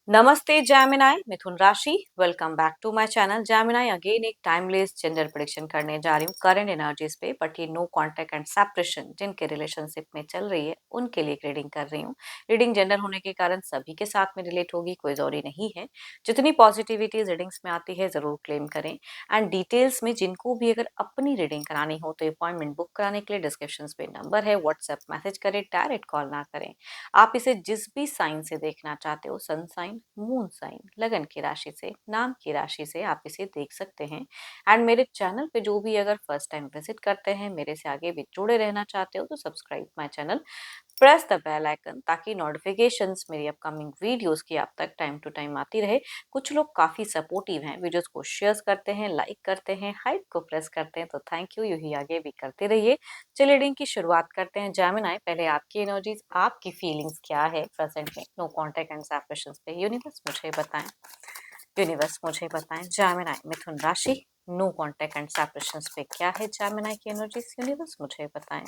नमस्ते जैमिनाई, मिथुन राशि। Welcome back to my channel Gemini. Again एक टाइमलेस जेंडर प्रेडिक्शन करने जा रही हूँ करंट एनर्जीज पे, बट ये नो कांटेक्ट एंड सेपरेशन जिनके रिलेशनशिप में चल रही है उनके लिए रीडिंग कर रही हूँ। रीडिंग जेंडर होने के कारण सभी के साथ में रिलेट होगी, कोई जरूरी नहीं है। जितनी पॉजिटिविटी रीडिंग्स में आती है जरूर क्लेम करें। एंड डिटेल्स में जिनको भी अगर अपनी रीडिंग करानी हो तो अपॉइंटमेंट बुक कराने के लिए डिस्क्रिप्शन पे नंबर है, व्हाट्सएप मैसेज करें, डायरेक्ट कॉल ना करें। आप इसे जिस भी साइन से देखना चाहते हो, सन साइन, मून साइन, लगन की राशि से, नाम की राशि से आप इसे देख सकते हैं। एंड मेरे चैनल पे जो भी अगर फर्स्ट टाइम विजिट करते हैं, मेरे से आगे भी जुड़े रहना चाहते हो तो subscribe my channel, press the bell icon ताकि नोटिफिकेशंस मेरी अपकमिंग वीडियोस की आप तक टाइम टू टाइम आती रहे। कुछ लोग काफी सपोर्टिव हैं, वीडियोस को शेयर करते हैं, लाइक करते हैं, हाइप को प्रेस करते हैं, तो थैंक यू, यही आगे भी करते रहिए। चलिए रीडिंग की शुरुआत करते हैं। जेमिनी, पहले आपकी एनर्जीज, आपकी फीलिंग्स क्या है प्रेजेंट में, नो कांटेक्ट एंड सेपरेशंस पे। यूनिवर्स मुझे बताएं, यूनिवर्स मुझे बताएं। जेमिनी मिथुन राशि, नो कांटेक्ट एंड सेपरेशंस पे क्या है जेमिनी की एनर्जीज, यूनिवर्स मुझे बताएं।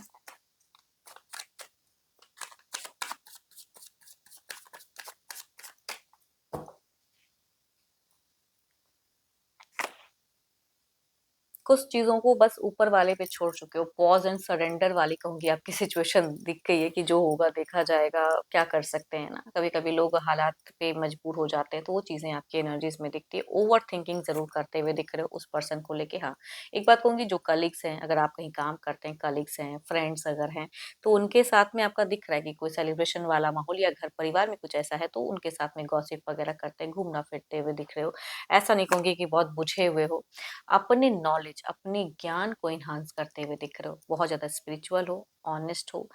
कुछ चीज़ों को बस ऊपर वाले पे छोड़ चुके हो, पॉज़ एंड सरेंडर वाली कहूँगी आपकी सिचुएशन दिख गई है कि जो होगा देखा जाएगा, क्या कर सकते हैं ना। कभी-कभी लोग हालात पे मजबूर हो जाते हैं, तो वो चीज़ें आपकी एनर्जीज़ में दिखती है। ओवरथिंकिंग ज़रूर करते हुए दिख रहे हो उस पर्सन को लेके। हाँ, एक बात कहूँगी, जो कलीग्स हैं, अगर आप कहीं काम करते हैं, कलीग्स हैं, फ्रेंड्स अगर हैं, तो उनके साथ में आपका दिख रहा है कि कोई सेलिब्रेशन वाला माहौल या घर परिवार में कुछ ऐसा है, तो उनके साथ में गॉसिप वगैरह करते हैं, घूमना-फिरते हुए दिख रहे हो। ऐसा नहीं कहूँगी कि बहुत बुझे हुए हो। अपने नॉलेज, अपने ज्ञान को एनहांस करते हुए दिख रहे हो, बहुत ज़्यादा स्पिरिचुअल हो, ऑनेस्ट हो,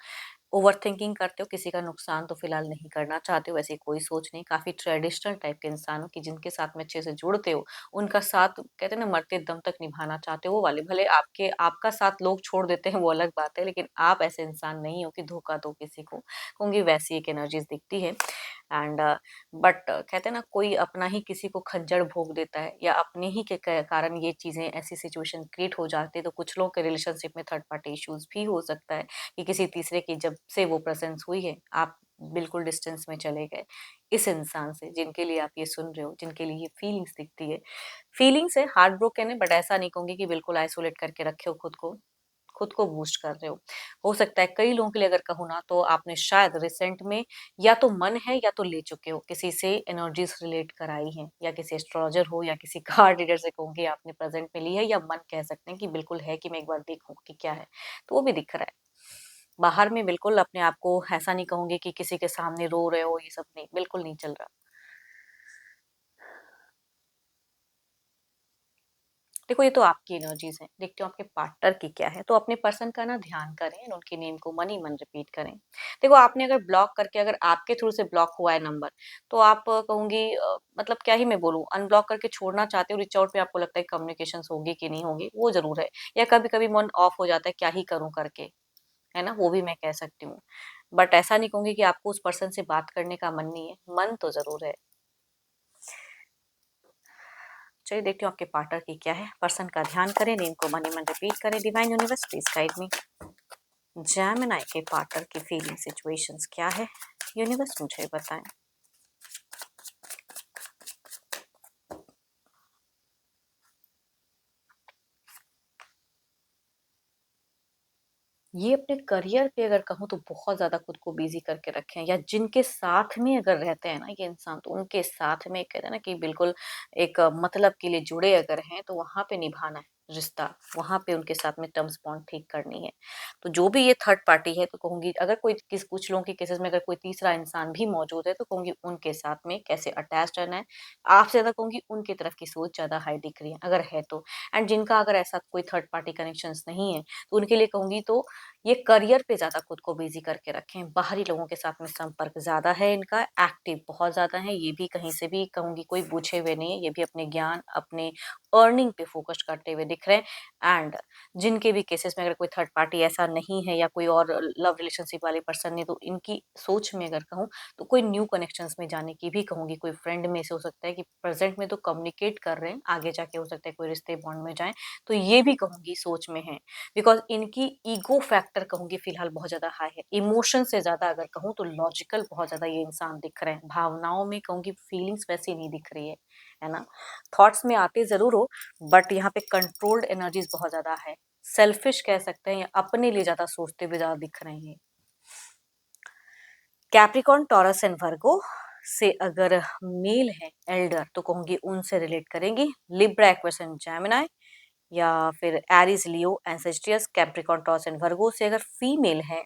ओवरथिंकिंग करते हो, किसी का नुकसान तो फिलहाल नहीं करना चाहते हो, ऐसी कोई सोच नहीं। काफ़ी ट्रेडिशनल टाइप के इंसान हो कि जिनके साथ में अच्छे से जुड़ते हो, उनका साथ कहते हैं ना मरते दम तक निभाना चाहते हो, वो वाले। भले आपके आपका साथ लोग छोड़ देते हैं वो अलग बात है, लेकिन आप ऐसे इंसान नहीं हो कि धोखा दो किसी को, कहूँगी वैसी एक एनर्जीज़ दिखती है। एंड बट कहते हैं ना, कोई अपना ही किसी को खंजर भोंक देता है या अपने ही के कारण ये चीज़ें ऐसी सिचुएशन क्रिएट हो जाती है, तो कुछ लोग के रिलेशनशिप में थर्ड पार्टी इश्यूज भी हो सकता है कि किसी तीसरे की जब से वो प्रेजेंस हुई है, आप बिल्कुल डिस्टेंस में चले गए इस इंसान से जिनके लिए आप ये सुन रहे हो, जिनके लिए ये फीलिंग्स दिखती है। फीलिंग्स है, हार्ट ब्रोकन है, बट ऐसा नहीं कहूंगी कि बिल्कुल आइसोलेट करके रखे हो खुद को, खुद को बूस्ट कर रहे हो सकता है कई लोगों के लिए अगर कहूँ ना, तो आपने शायद रिसेंट में या तो मन है या तो ले चुके हो, किसी से एनर्जीज रिलेट कराई हैं, या किसी एस्ट्रोलॉजर हो या किसी कार्ड रीडर से कहूँगी आपने प्रेजेंट में ली है, या मन कह सकते हैं कि बिल्कुल है कि मैं एक बार देखूं कि क्या है, तो वो भी दिख रहा है। बाहर में बिल्कुल अपने आप को ऐसा नहीं कहूंगी कि किसी के सामने रो रहे हो, ये सब नहीं, बिल्कुल नहीं चल रहा। देखो, ये तो आपकी एनर्जीज हैं, देखते हो आपके पार्टनर की क्या है, तो अपने पर्सन का ना ध्यान करें और उनके नेम को मन ही मन रिपीट करें। देखो, आपने अगर ब्लॉक करके, अगर आपके थ्रू से ब्लॉक हुआ है नंबर, तो आप कहूंगी मतलब क्या ही मैं बोलूं, अनब्लॉक करके छोड़ना चाहते हो, रिच आउट पे आपको लगता है कम्युनिकेशन होगी कि नहीं होगी, वो जरूर है। या कभी कभी मन ऑफ हो जाता है, क्या ही करूं करके, है ना, वो भी मैं कह सकती हूँ। बट ऐसा नहीं कहूंगी कि आपको उस पर्सन से बात करने का मन नहीं है, मन तो जरूर है। चलिए देखती हूँ आपके पार्टनर की क्या है। पर्सन का ध्यान करें, नेम को मन ही मन रिपीट करें। Divine universe please guide me. Gemini के पार्टनर की फीलिंग सिचुएशंस क्या है, यूनिवर्स मुझे बताएं। ये अपने करियर पे अगर कहूँ तो बहुत ज़्यादा खुद को बिज़ी करके रखे हैं, या जिनके साथ में अगर रहते हैं ना ये इंसान, तो उनके साथ में कहते हैं ना कि बिल्कुल एक मतलब के लिए जुड़े अगर हैं, तो वहाँ पे निभाना है रिश्ता, वहाँ पे उनके साथ में टर्म्स बॉन्ड ठीक करनी है। तो जो भी ये थर्ड पार्टी है, तो कहूँगी अगर कोई कुछ लोगों के केसेस में अगर कोई तीसरा इंसान भी मौजूद है, तो कहूँगी उनके साथ में कैसे अटैच रहना है। आपसे ज़्यादा कहूँगी उनकी तरफ की सोच ज़्यादा हाई दिख रही है अगर है तो। एंड जिनका अगर ऐसा कोई थर्ड पार्टी कनेक्शंस नहीं है, तो उनके लिए कहूँगी तो ये करियर पे ज़्यादा खुद को बिज़ी करके रखें। बाहरी लोगों के साथ में संपर्क ज़्यादा है इनका, एक्टिव बहुत ज़्यादा है। ये भी कहीं से भी कहूँगी कोई पूछे हुए नहीं है, ये भी अपने ज्ञान, अपने अर्निंग पे फ़ोकस करते हुए दिख रहे हैं। एंड जिनके भी केसेस में अगर कोई थर्ड पार्टी ऐसा नहीं है या कोई और लव रिलेशनशिप वाली पर्सन नहीं, तो इनकी सोच में अगर कहूँ तो कोई न्यू कनेक्शंस में जाने की भी कहूंगी। कोई फ्रेंड में से हो सकता है कि प्रेजेंट में तो कम्युनिकेट कर रहे हैं, आगे जाके हो सकता है कोई रिश्ते बॉन्ड में जाए, तो ये भी कहूंगी सोच में है। बिकॉज इनकी ईगो फैक्टर कहूंगी फिलहाल बहुत ज्यादा हाई है। इमोशन से ज्यादा अगर कहूँ तो लॉजिकल बहुत ज्यादा ये इंसान दिख रहे हैं। भावनाओं में कहूंगी फीलिंग्स वैसी नहीं दिख रही है ना। थॉट्स में आते जरूर हो, बट यहाँ पे कंट्रोल्ड एनर्जीज बहुत ज्यादा है। सेल्फिश कह सकते हैं या अपने लिए ज्यादा सोचते हुए ज्यादा दिख रहे हैं। कैप्रिकॉन, टॉरस एंड वर्गो से अगर मेल है एल्डर तो कहूंगी उनसे रिलेट करेंगी। लिब्रा, एक्वेरियस एंड जेमिनी, या फिर Aries, Leo and Sagittarius. Capricorn, taurus and वर्गो से अगर फीमेल है,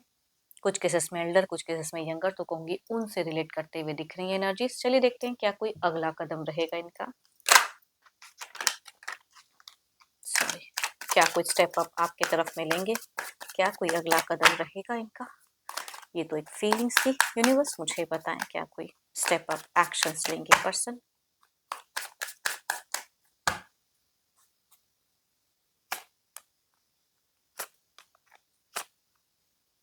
कुछ केसेस में एल्डर कुछ केसेस में यंगर, तो कहूंगी उनसे रिलेट करते हुए दिख रही है एनर्जीज। चलिए देखते हैं क्या कोई अगला कदम रहेगा इनका। सॉरी, क्या कोई स्टेप अप आपके तरफ में लेंगे, क्या कोई अगला कदम रहेगा इनका। ये तो एक फीलिंग्स थी, यूनिवर्स मुझे बताएं क्या कोई स्टेप अप एक्शंस लेंगे पर्सन।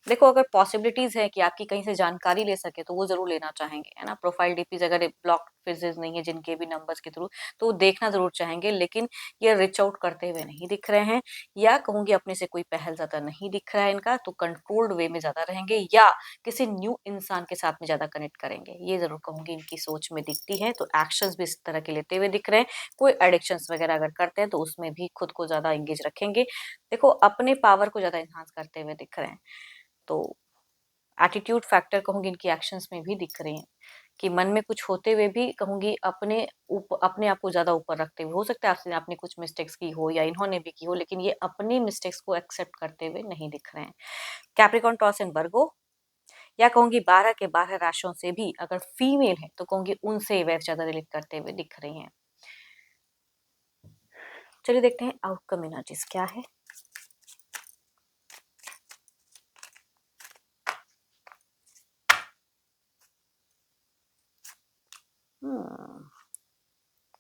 देखो, अगर पॉसिबिलिटीज है कि आपकी कहीं से जानकारी ले सके तो वो जरूर लेना चाहेंगे, है ना। प्रोफाइल डीपीज अगर ब्लॉक पेजेस नहीं है जिनके भी नंबर्स के थ्रू, तो वो देखना जरूर चाहेंगे, लेकिन ये रिच आउट करते हुए नहीं दिख रहे हैं, या कहूंगी अपने से कोई पहल ज्यादा नहीं दिख रहा है इनका, तो कंट्रोल्ड वे में ज्यादा रहेंगे या किसी न्यू इंसान के साथ में ज्यादा कनेक्ट करेंगे, ये जरूर कहूंगी इनकी सोच में दिखती है। तो एक्शंस भी इस तरह के लेते हुए दिख रहे हैं। कोई एडिक्शंस वगैरह अगर करते हैं तो उसमें भी खुद को ज्यादा एंगेज रखेंगे। देखो, अपने पावर को ज्यादा इन्हांस करते हुए दिख रहे हैं। तो एटीट्यूड फैक्टर कहूंगी इनकी एक्शंस में भी दिख रही है, कि मन में कुछ होते हुए भी कहूंगी अपने आप को ज्यादा ऊपर रखते हुए। हो सकता है आपने आपने कुछ मिस्टेक्स की हो या इन्होंने भी की हो, लेकिन ये अपने मिस्टेक्स को एक्सेप्ट करते हुए नहीं दिख रहे हैं। कैप्रिकॉन, टॉरस एंड वर्गो, या कहूंगी 12 के 12 राशियों से भी अगर फीमेल है तो कहूंगी उनसे वेव ज्यादा रिलेट करते हुए दिख रही हैं। चलिए देखते हैं आउटकम एनर्जीज क्या है।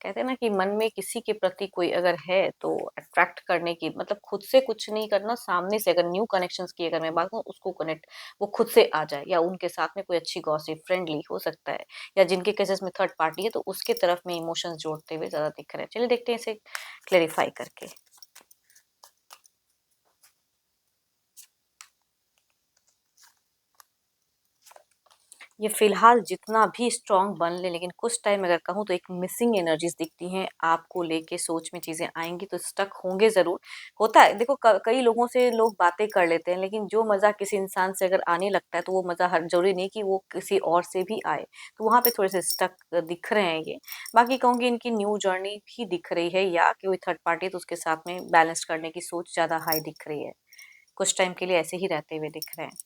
कहते हैं ना कि मन में किसी के प्रति कोई अगर है तो अट्रैक्ट करने की, मतलब खुद से कुछ नहीं करना, सामने से अगर न्यू कनेक्शंस की अगर मैं बात करूँ उसको कनेक्ट वो खुद से आ जाए, या उनके साथ में कोई अच्छी गॉसिप फ्रेंडली हो सकता है, या जिनके केसेस में थर्ड पार्टी है तो उसके तरफ में इमोशंस जोड़ते हुए ज्यादा दिख रहे हैं। चलिए देखते हैं इसे क्लेरिफाई करके। ये फिलहाल जितना भी स्ट्रांग बन ले, लेकिन कुछ टाइम अगर कहूँ तो एक मिसिंग एनर्जीज दिखती हैं आपको लेके। सोच में चीजें आएंगी तो स्टक होंगे जरूर। होता है, देखो कई लोगों से लोग बातें कर लेते हैं, लेकिन जो मजा किसी इंसान से अगर आने लगता है तो वो मजा हर जरूरी नहीं कि वो किसी और से भी आए, तो वहां पे थोड़े से स्टक दिख रहे हैं ये। बाकी कहूंगी इनकी न्यू जर्नी भी दिख रही है, या कोई थर्ड पार्टी तो उसके साथ में बैलेंस करने की सोच ज्यादा हाई दिख रही है। कुछ टाइम के लिए ऐसे ही रहते हुए दिख रहे हैं।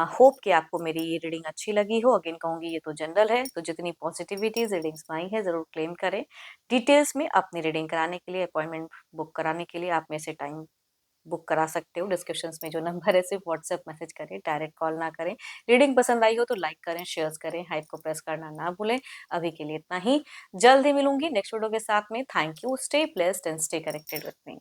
होप कि आपको मेरी ये रीडिंग अच्छी लगी हो। अगेन कहूंगी ये तो जनरल है, तो जितनी पॉजिटिविटीज रीडिंग्स में आई है जरूर क्लेम करें। डिटेल्स में अपनी रीडिंग कराने के लिए, अपॉइंटमेंट बुक कराने के लिए आप में से टाइम बुक करा सकते हो। डिस्क्रिप्शन में जो नंबर है सिर्फ व्हाट्सएप मैसेज करें, डायरेक्ट कॉल ना करें। रीडिंग पसंद आई हो तो लाइक करें, शेयर करें, हाइप को प्रेस करना ना भूलें। अभी के लिए इतना ही, जल्द ही मिलूंगी नेक्स्ट वीडियो के साथ में। Thank you, stay blessed and stay connected with me.